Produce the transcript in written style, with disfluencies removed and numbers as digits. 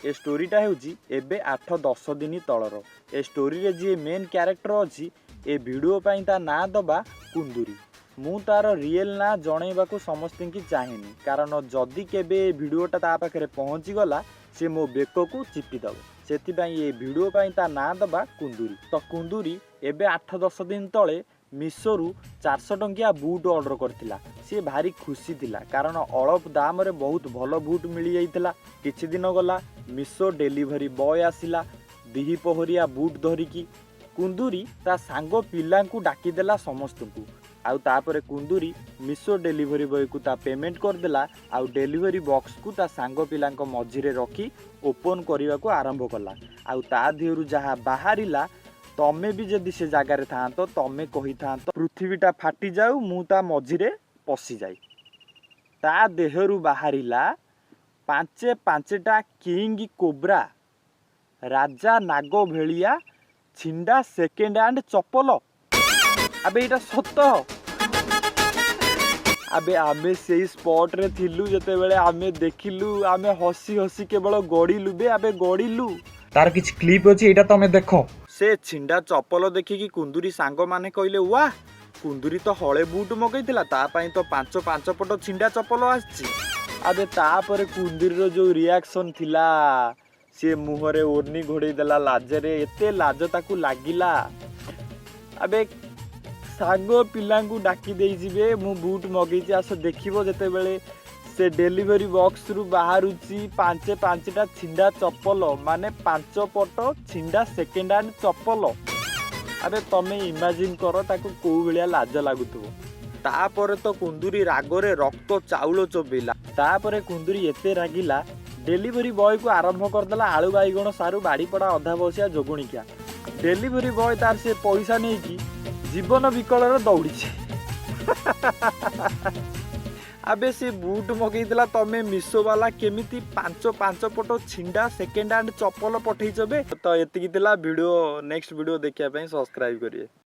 ए स्टोरीटा होउची एबे 8-10 दिन तलर। ए स्टोरी रे जी मेन कैरेक्टर अछि ए वीडियो पई ता ना दबा कुंदुरी। मु तार रियल ना जणैबाकू समस्त की चाहेनी कारण जदि केबे वीडियोटा ता पाखरे पहुँची गला से मो बेक को चिपी दब से ये वीडियो पई ता ना दबा कुंदुरी। तो कुंदुरी एबे 8-10 दिन तले मिशोरू 400 टंकिया बूट ऑर्डर करथिला। सी भारी खुशी थिला कारण अल्प दाम रे बहुत भल बूट मिली जाइथिला। किछि दिन गला मिशो डिलीवरी बॉय आसिला दिही पहरिया बूट धरिकी। कुंदुरी ता सांगो पिलांकू डाकी देला समस्तंकू आउ तापरे कुंदुरी मिशो डिलीवरी बॉय को ता पेमेंट कर देला आउ डिलीवरी बॉक्स को ता सांगो पिलांको मझिरे रखी ओपन करने को आरंभ कला। आउ ता देहरु जहा बाहरिला तमे भी जदि से जगार था तो तमे कही था तो पृथ्वीटा फाटी जाऊ मु ता मझिरे पशि जाई। ता देहरु बाहरिला 5टा किंग कोब्रा राजा नागो भेलिया छिंडा सेकेंड हैंड चप्पल। अबे इटा सत अबे आमे से स्पॉट रे थिलु जते बेले आमे देखिलु आमे हसी हसी केवल गड़िलु बे आबे गड़िलु। तार किछ क्लिप अछि एटा तमे देखो। से छिंडा चप्पल देखिकी कुंदुरी सांग माने कहले वाह कुंदुरी तो हले बूट मगैतिला ता पई तो 5 पट छिंडा चप्पल आछि। अबे तापरे कुंदुरी जो रिएक्शन थिला से मुहरे ओर्नी घोड़े देला लाजरे एते लाज ताकू लागिला। अबे सांग पिलांकू डाकी देई जिबे मु बूट मगैछि आस देखिबो जते बेले से डिलीवरी बॉक्स रु बाहरुची 5टा छिंडा चप्पल माने 5 पट छिंडा सेकेंड हैंड चप्पल। अबे तमे इमेजिन करो ताकू को बेलिया लाज लागुथबो। तापरे तो कुंदुरी रागरे रक्त चाउल चोबेला। तापरे कुंदुरी एते रागिला डिलीवरी बॉय को आरंभ करदेला आलू बाईगण सारू बाड़ीपड़ा अधा बसिया जोगुणिका। डिलीवरी बॉय तार से पैसा नहीं की जीवन विकल दौड़ी। अबे से बूट मगैला तमे मिशो वाला केमिति 5 पट छिंडा सेकेंड हैंड चप्पल पठेइछबे। तो एतिकी वीडियो नेक्स्ट वीडियो देखिया सब्सक्राइब करिए।